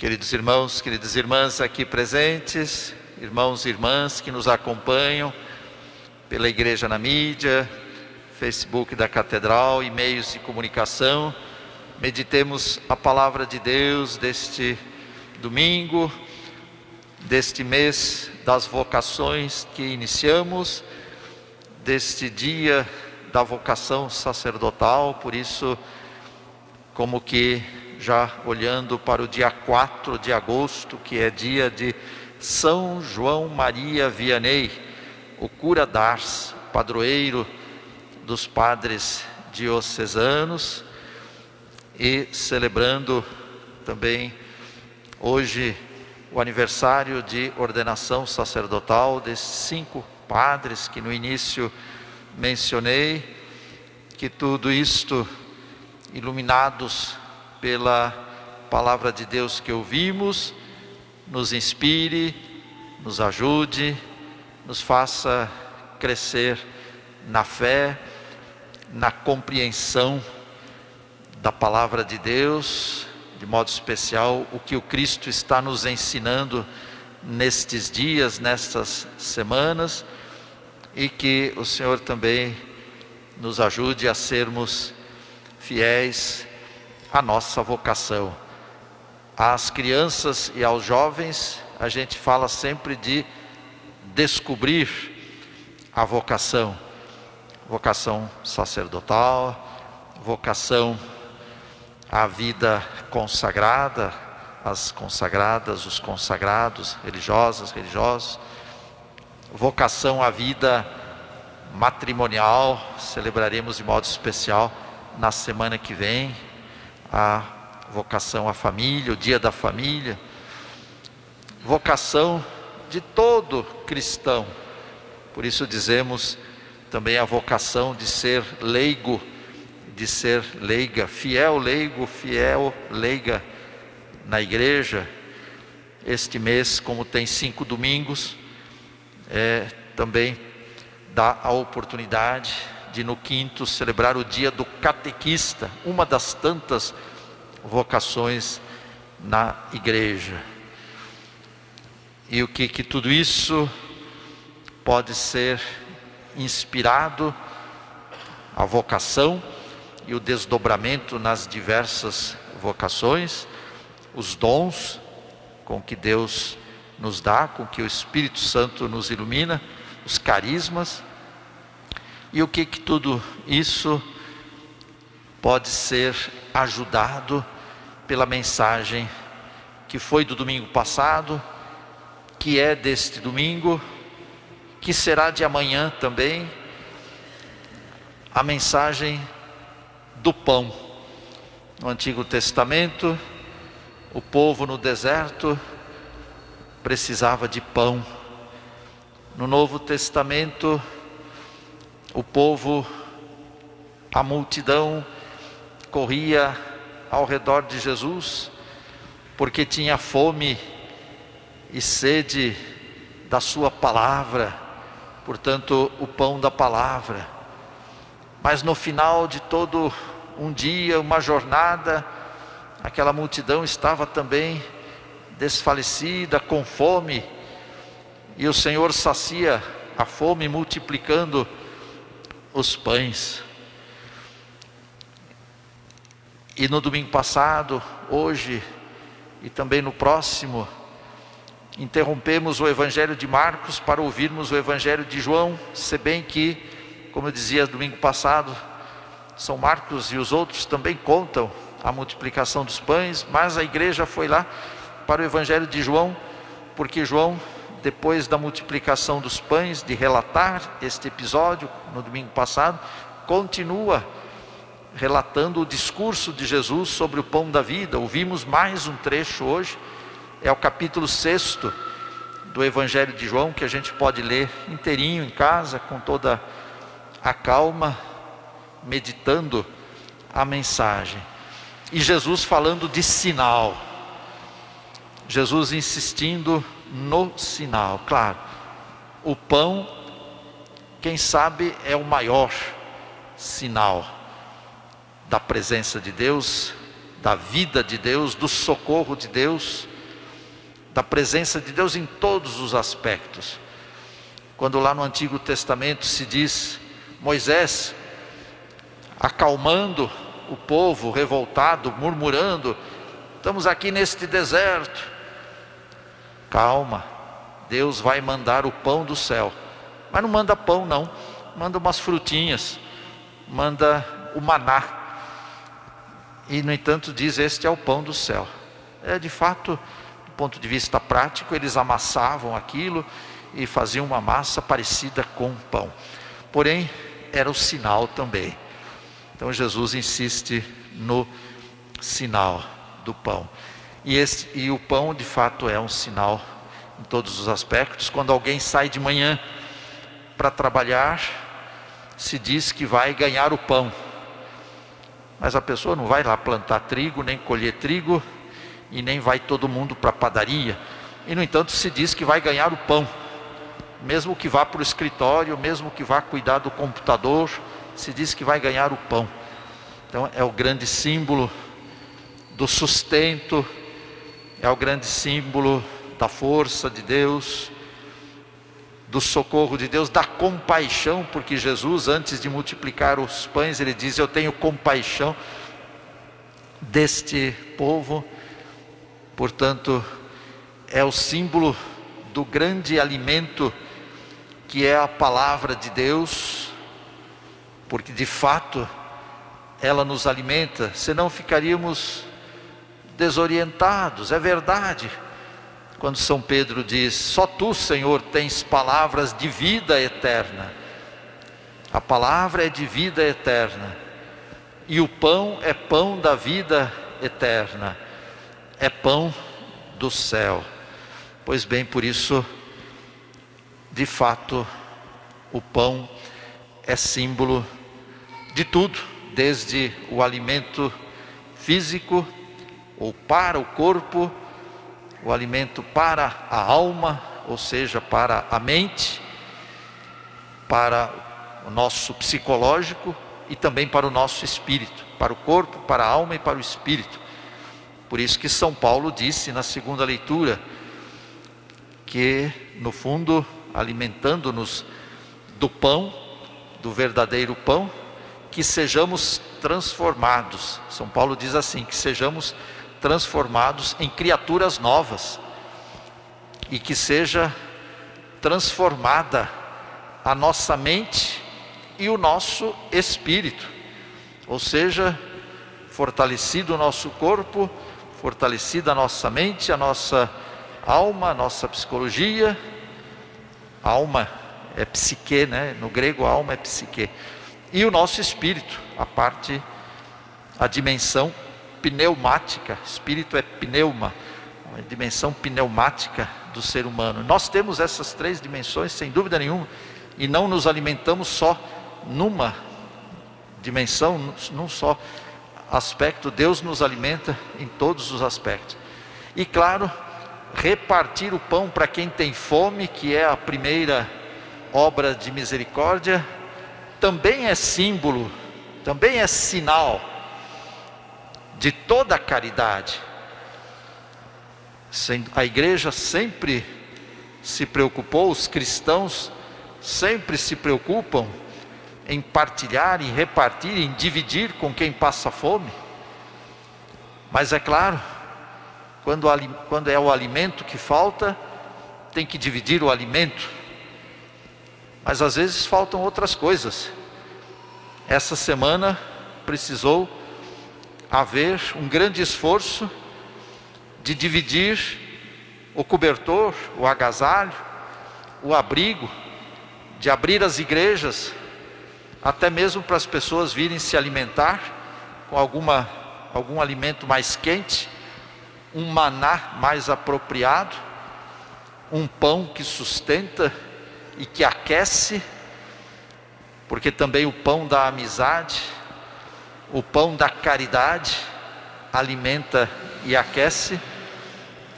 Queridos irmãos, queridas irmãs aqui presentes, irmãos e irmãs que nos acompanham pela Igreja na Mídia, Facebook da Catedral e meios de comunicação, meditemos a palavra de Deus deste domingo, deste mês das vocações que iniciamos, deste dia da vocação sacerdotal. Por isso, como que já olhando para o dia 4 de agosto, que é dia de São João Maria Vianney, o cura d'Ars, padroeiro dos padres diocesanos, e celebrando também hoje o aniversário de ordenação sacerdotal desses 5 padres que no início mencionei, que tudo isto iluminados pela palavra de Deus que ouvimos, nos inspire, nos ajude, nos faça crescer na fé, na compreensão da palavra de Deus, de modo especial o que o Cristo está nos ensinando nestes dias, nestas semanas, e que o Senhor também nos ajude a sermos fiéis à nossa vocação. Às crianças e aos jovens, a gente fala sempre de descobrir a vocação, vocação sacerdotal, vocação à vida consagrada, as consagradas, os consagrados, religiosas, religiosos, vocação à vida matrimonial, celebraremos de modo especial na semana que vem, a vocação à família, o dia da família, vocação de todo cristão. Por isso dizemos também a vocação de ser leigo, de ser leiga, fiel leigo, fiel leiga na igreja. Este mês, como tem 5 domingos, também dá a oportunidade de no 5º celebrar o dia do catequista, uma das tantas vocações na igreja. E o que tudo isso pode ser inspirado, a vocação e o desdobramento nas diversas vocações, os dons com que Deus nos dá, com que o Espírito Santo nos ilumina, os carismas, e o que tudo isso pode ser ajudado pela mensagem que foi do domingo passado, que é deste domingo, que será de amanhã também, a mensagem do pão. No Antigo Testamento, o povo no deserto precisava de pão. No Novo Testamento, o povo, a multidão corria ao redor de Jesus, porque tinha fome e sede da sua palavra, portanto o pão da palavra. Mas no final de todo um dia, uma jornada, aquela multidão estava também desfalecida, com fome, e o Senhor sacia a fome multiplicando os pães. E no domingo passado, hoje e também no próximo, interrompemos o Evangelho de Marcos para ouvirmos o Evangelho de João, se bem que, como eu dizia domingo passado, São Marcos e os outros também contam a multiplicação dos pães, mas a igreja foi lá para o Evangelho de João, porque João, depois da multiplicação dos pães, de relatar este episódio no domingo passado, continua relatando o discurso de Jesus sobre o pão da vida. Ouvimos mais um trecho hoje, é o capítulo 6 do Evangelho de João, que a gente pode ler inteirinho em casa, com toda a calma, meditando a mensagem. E Jesus falando de sinal, Jesus insistindo no sinal. Claro, o pão, quem sabe, é o maior sinal da presença de Deus da vida de Deus, do socorro de Deus, da presença de Deus em todos os aspectos. Quando lá no Antigo Testamento se diz Moisés acalmando o povo revoltado, murmurando: estamos aqui neste deserto. Calma, Deus vai mandar o pão do céu. Mas não manda pão não, manda umas frutinhas, manda o maná. E no entanto diz: este é o pão do céu. De fato, do ponto de vista prático, eles amassavam aquilo e faziam uma massa parecida com pão. Porém, era o sinal também. Então Jesus insiste no sinal do pão. E o pão de fato é um sinal em todos os aspectos. Quando alguém sai de manhã para trabalhar, se diz que vai ganhar o pão. Mas a pessoa não vai lá plantar trigo, nem colher trigo, e nem vai todo mundo para a padaria. E no entanto se diz que vai ganhar o pão. Mesmo que vá para o escritório, mesmo que vá cuidar do computador, se diz que vai ganhar o pão. Então é o grande símbolo do sustento, é o grande símbolo da força de Deus, do socorro de Deus, da compaixão, porque Jesus, antes de multiplicar os pães, ele diz: eu tenho compaixão deste povo. Portanto, é o símbolo do grande alimento que é a palavra de Deus, porque de fato ela nos alimenta, senão ficaríamos desorientados. É verdade quando São Pedro diz: só tu, Senhor, tens palavras de vida eterna. A palavra é de vida eterna, e o pão é pão da vida eterna, é pão do céu. Pois bem, por isso, de fato, o pão é símbolo de tudo, desde o alimento físico, ou para o corpo, o alimento para a alma, ou seja, para a mente, para o nosso psicológico e também para o nosso espírito, para o corpo, para a alma e para o espírito. Por isso que São Paulo disse na segunda leitura, que no fundo, alimentando-nos do pão, do verdadeiro pão, que sejamos transformados. São Paulo diz assim, que sejamos transformados em criaturas novas, e que seja transformada a nossa mente e o nosso espírito, ou seja, fortalecido o nosso corpo, fortalecida a nossa mente, a nossa alma, a nossa psicologia. Alma é psique, né? No grego alma é psique. E o nosso espírito, a dimensão pneumática. Espírito é pneuma, a dimensão pneumática do ser humano. Nós temos essas três dimensões, sem dúvida nenhuma, e não nos alimentamos só numa dimensão, num só aspecto. Deus nos alimenta em todos os aspectos. E claro, repartir o pão para quem tem fome, que é a primeira obra de misericórdia, também é símbolo, também é sinal de toda a caridade. A igreja sempre se preocupou, os cristãos sempre se preocupam em partilhar, em repartir, em dividir com quem passa fome. Mas é claro, quando é o alimento que falta, tem que dividir o alimento. Mas às vezes faltam outras coisas. Essa semana precisou haver um grande esforço de dividir o cobertor, o agasalho, o abrigo, de abrir as igrejas, até mesmo para as pessoas virem se alimentar com algum alimento mais quente, um maná mais apropriado, um pão que sustenta e que aquece, porque também o pão da amizade, o pão da caridade alimenta e aquece.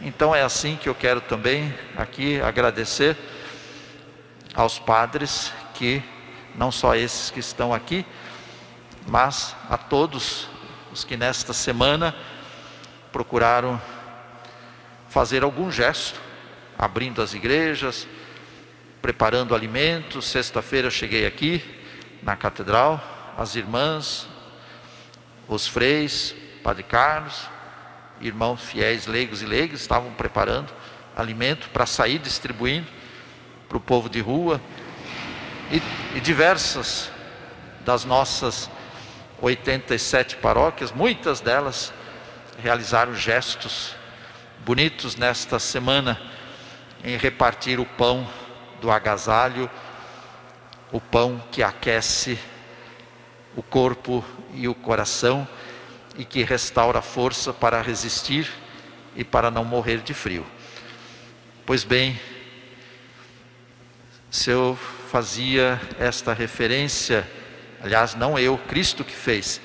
Então é assim que eu quero também aqui agradecer aos padres, que não só esses que estão aqui, mas a todos os que nesta semana procuraram fazer algum gesto, abrindo as igrejas, preparando alimentos. Sexta-feira eu cheguei aqui na catedral, as irmãs, os freis, Padre Carlos, irmãos fiéis, leigos e leigas, estavam preparando alimento para sair distribuindo para o povo de rua, e diversas das nossas 87 paróquias, muitas delas realizaram gestos bonitos nesta semana em repartir o pão do agasalho, o pão que aquece o corpo e o coração e que restaura a força para resistir e para não morrer de frio. Pois bem, se eu fazia esta referência, aliás, não eu, Cristo que fez,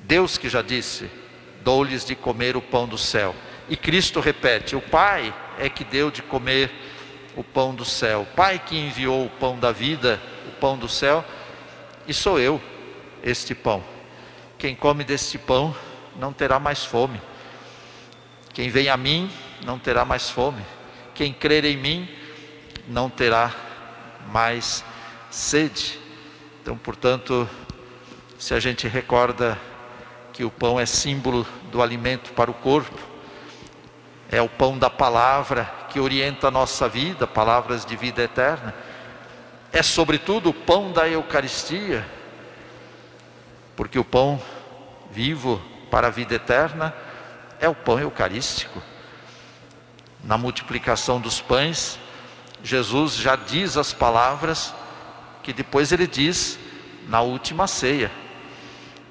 Deus que já disse: dou-lhes de comer o pão do céu. E Cristo repete: o Pai é que deu de comer o pão do céu, o Pai que enviou o pão da vida, o pão do céu, e sou eu este pão. Quem come deste pão não terá mais fome. Quem vem a mim não terá mais fome. Quem crer em mim não terá mais sede. Então, portanto, se a gente recorda que o pão é símbolo do alimento para o corpo, é o pão da palavra que orienta a nossa vida, palavras de vida eterna, é sobretudo o pão da Eucaristia, porque o pão vivo para a vida eterna é o pão eucarístico. Na multiplicação dos pães, Jesus já diz as palavras que depois ele diz na última ceia,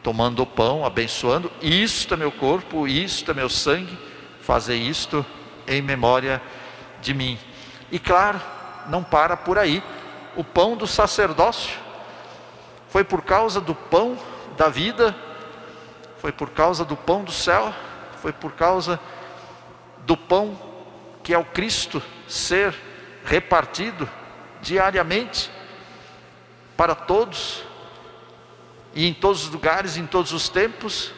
tomando o pão, abençoando: isto é meu corpo, isto é meu sangue, fazei isto em memória de mim. E claro, não para por aí. O pão do sacerdócio foi por causa do pão da vida, foi por causa do pão do céu, foi por causa do pão que é o Cristo ser repartido diariamente para todos e em todos os lugares, em todos os tempos.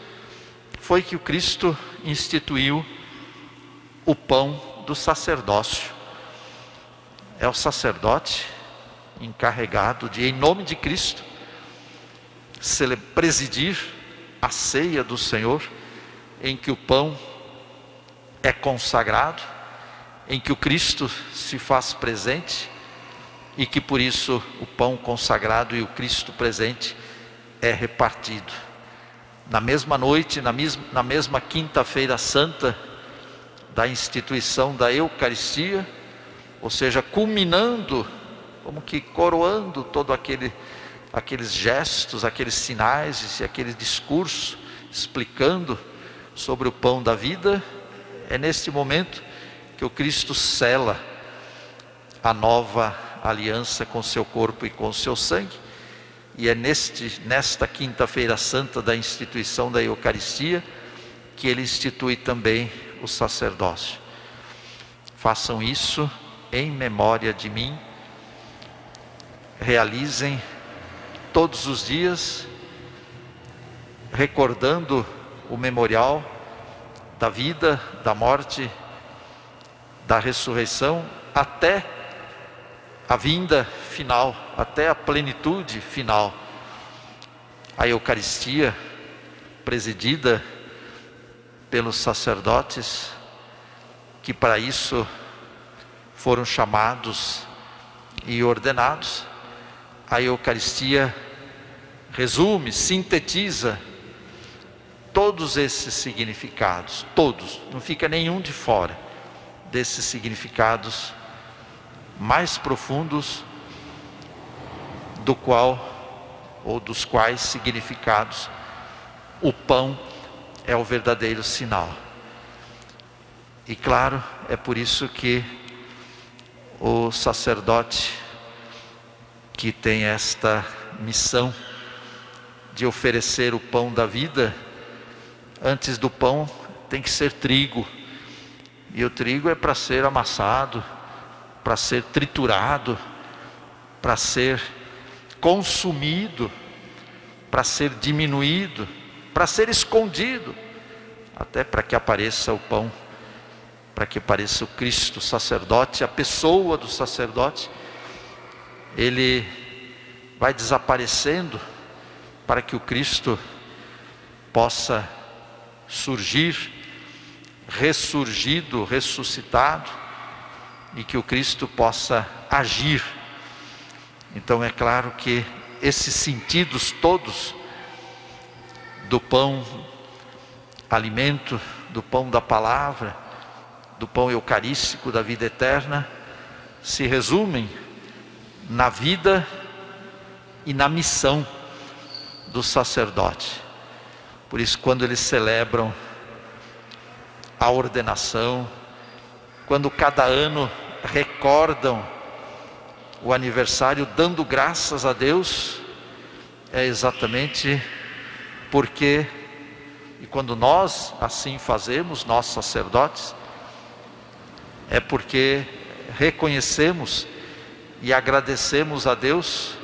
Foi que o Cristo instituiu o pão do sacerdócio. É o sacerdote encarregado de, em nome de Cristo, presidir a ceia do Senhor, em que o pão é consagrado, em que o Cristo se faz presente, e que por isso o pão consagrado e o Cristo presente é repartido. Na mesma noite, na mesma quinta-feira santa da instituição da Eucaristia, ou seja, culminando, como que coroando todo aqueles gestos, aqueles sinais e aquele discurso explicando sobre o pão da vida, é neste momento que o Cristo sela a nova aliança com seu corpo e com seu sangue. E é nesta quinta-feira santa da instituição da Eucaristia que ele institui também o sacerdócio. Façam isso em memória de mim. Realizem todos os dias, recordando o memorial da vida, da morte, da ressurreição, até a vinda final, até a plenitude final. A Eucaristia, presidida pelos sacerdotes, que para isso foram chamados e ordenados. A Eucaristia resume, sintetiza todos esses significados, todos, não fica nenhum de fora desses significados mais profundos, dos quais significados o pão é o verdadeiro sinal. E claro, é por isso que o sacerdote que tem esta missão de oferecer o pão da vida, antes do pão tem que ser trigo, e o trigo é para ser amassado, para ser triturado, para ser consumido, para ser diminuído, para ser escondido, até para que apareça o pão, para que apareça o Cristo, o sacerdote, a pessoa do sacerdote. Ele vai desaparecendo para que o Cristo possa surgir, ressurgido, ressuscitado, e que o Cristo possa agir. Então é claro que esses sentidos todos do pão, alimento, do pão da palavra, do pão eucarístico da vida eterna, se resumem na vida e na missão do sacerdote. Por isso, quando eles celebram a ordenação, quando cada ano recordam o aniversário dando graças a Deus, é exatamente porque, e quando nós assim fazemos, nós sacerdotes, é porque reconhecemos e agradecemos a Deus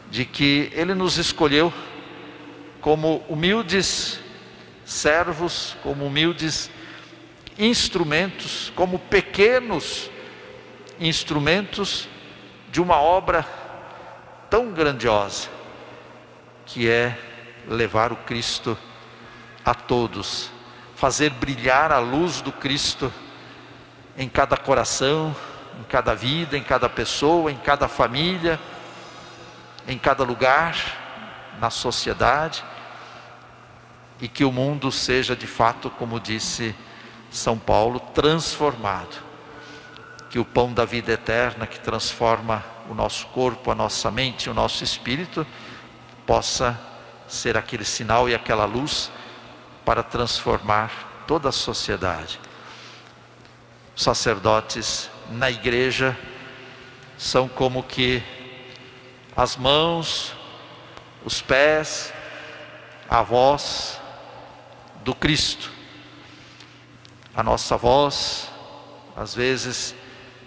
de que Ele nos escolheu como humildes servos, como humildes instrumentos, como pequenos instrumentos de uma obra tão grandiosa, que é levar o Cristo a todos, fazer brilhar a luz do Cristo em cada coração, em cada vida, em cada pessoa, em cada família, em cada lugar, na sociedade, e que o mundo seja de fato, como disse São Paulo, transformado. Que o pão da vida eterna, que transforma o nosso corpo, a nossa mente, o nosso espírito, possa ser aquele sinal e aquela luz para transformar toda a sociedade. Os sacerdotes na igreja são como que as mãos, os pés, a voz do Cristo. A nossa voz, às vezes,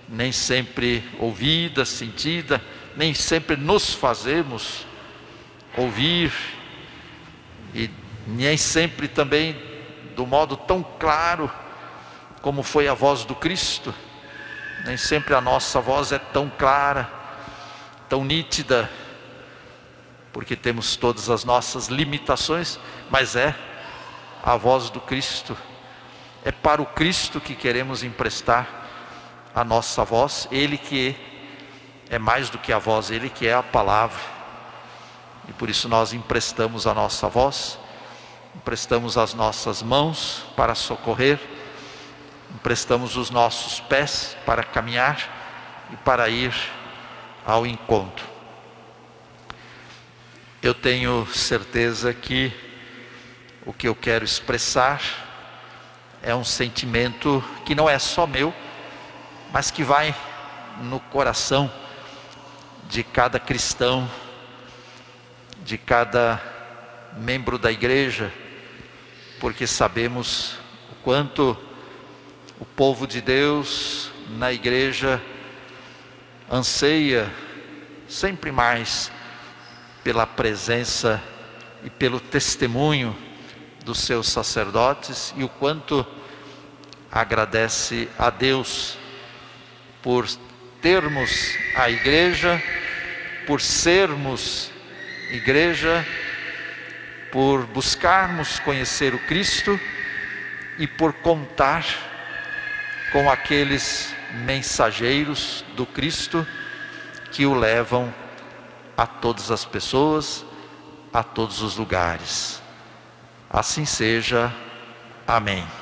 nem sempre ouvida, sentida, nem sempre nos fazemos ouvir, e nem sempre também do modo tão claro como foi a voz do Cristo. Nem sempre a nossa voz é tão clara, tão nítida, porque temos todas as nossas limitações, mas é a voz do Cristo. É para o Cristo que queremos emprestar a nossa voz, Ele que é mais do que a voz, Ele que é a palavra. E por isso nós emprestamos a nossa voz, emprestamos as nossas mãos para socorrer, emprestamos os nossos pés para caminhar e para ir ao encontro. Eu tenho certeza que o que eu quero expressar é um sentimento que não é só meu, mas que vai no coração de cada cristão, de cada membro da igreja, porque sabemos o quanto o povo de Deus na igreja anseia sempre mais pela presença e pelo testemunho dos seus sacerdotes, e o quanto agradece a Deus por termos a igreja, por sermos igreja, por buscarmos conhecer o Cristo e por contar com aqueles mensageiros do Cristo que o levam a todas as pessoas, a todos os lugares. Assim seja. Amém.